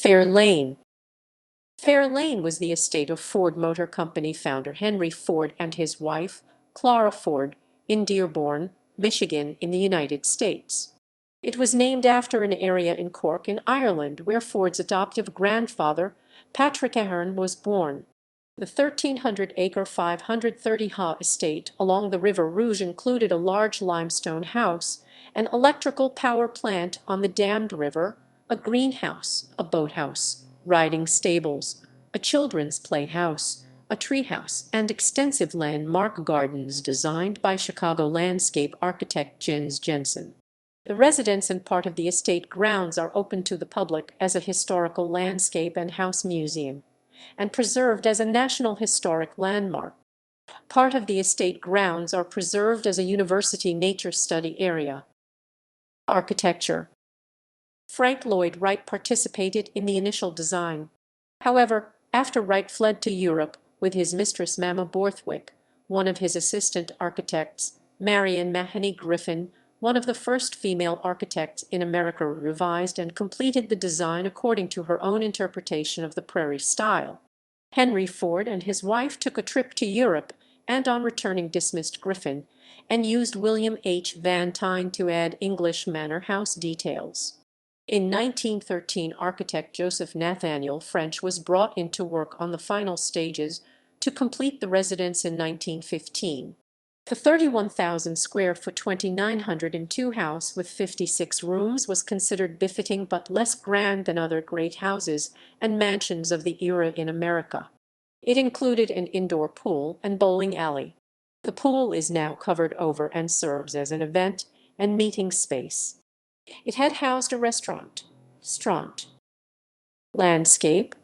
Fair Lane. Fair Lane was the estate of Ford Motor Company founder Henry Ford and his wife, Clara Ford, in Dearborn, Michigan, in the United States. It was named after an area in Cork in Ireland where Ford's adoptive grandfather, Patrick Ahern, was born. The 1,300-acre 530-ha estate along the River Rouge included a large limestone house, an electrical power plant on the dammed river, a greenhouse, a boathouse, riding stables, a children's playhouse, a treehouse, and extensive landmark gardens designed by Chicago landscape architect Jens Jensen. The residence and part of the estate grounds are open to the public as a historical landscape and house museum, and preserved as a National Historic Landmark. Part of the estate grounds are preserved as a university nature study area. Architecture. Frank Lloyd Wright participated in the initial design. However, after Wright fled to Europe with his mistress Mamma Borthwick, one of his assistant architects, Marion Mahoney Griffin, one of the first female architects in America, revised and completed the design according to her own interpretation of the prairie style. Henry Ford and his wife took a trip to Europe and on returning dismissed Griffin and used William H. Van Tyne to add English manor house details. In 1913, architect Joseph Nathaniel French was brought in to work on the final stages to complete the residence in 1915. The 31,000 square foot 2,902 house with 56 rooms was considered befitting but less grand than other great houses and mansions of the era in America. It included an indoor pool and bowling alley. The pool is now covered over and serves as an event and meeting space. It had housed a restaurant. Landscape.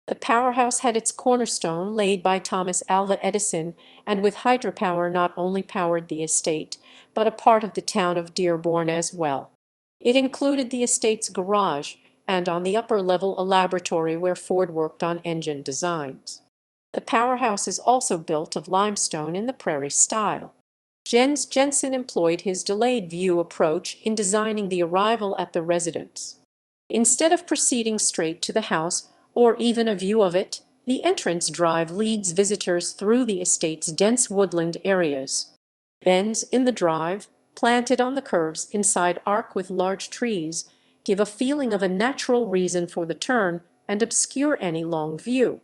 The powerhouse had its cornerstone laid by Thomas Alva Edison, and with hydropower not only powered the estate, but a part of the town of Dearborn as well. It included the estate's garage, and on the upper level a laboratory where Ford worked on engine designs. The powerhouse is also built of limestone in the prairie style. Jens Jensen employed his delayed view approach in designing the arrival at the residence. Instead of proceeding straight to the house, or even a view of it, the entrance drive leads visitors through the estate's dense woodland areas. Bends in the drive, planted on the curves inside arc with large trees, give a feeling of a natural reason for the turn and obscure any long view.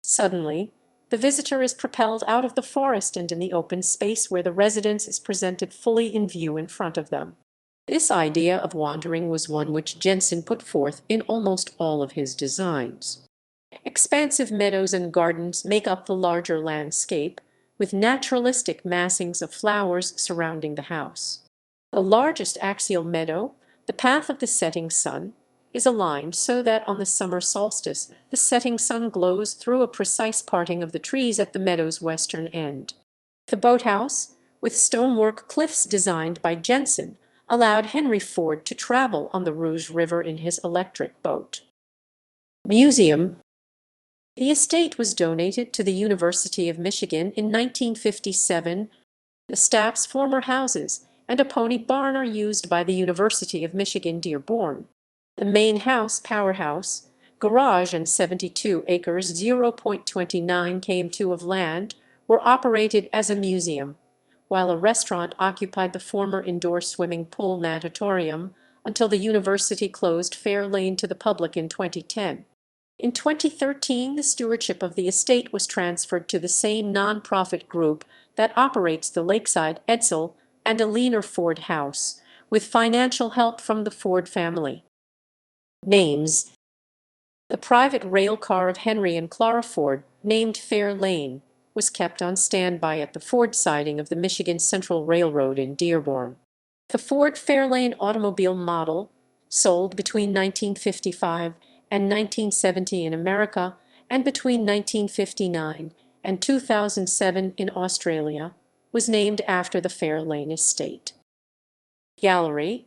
Suddenly, the visitor is propelled out of the forest and in the open space where the residence is presented fully in view in front of them. This idea of wandering was one which Jensen put forth in almost all of his designs. Expansive meadows and gardens make up the larger landscape, with naturalistic massings of flowers surrounding the house. The largest axial meadow, the path of the setting sun, is aligned so that on the summer solstice the setting sun glows through a precise parting of the trees at the meadow's western end. The boathouse, with stonework cliffs designed by Jensen, allowed Henry Ford to travel on the Rouge River in his electric boat. Museum. The estate was donated to the University of Michigan in 1957. The staff's former houses and a pony barn are used by the University of Michigan Dearborn. The main house, powerhouse, garage, and 72 acres (0.29 km2) of land were operated as a museum, while a restaurant occupied the former indoor swimming pool natatorium until the university closed Fair Lane to the public in 2010. In 2013, the stewardship of the estate was transferred to the same nonprofit group that operates the Lakeside Edsel and Ahern Ford House, with financial help from the Ford family. Names. The private rail car of Henry and Clara Ford, named Fair Lane, was kept on standby at the Ford siding of the Michigan Central Railroad in Dearborn. The Ford Fairlane automobile model, sold between 1955 and 1970 in America and between 1959 and 2007 in Australia, was named after the Fairlane estate. Gallery.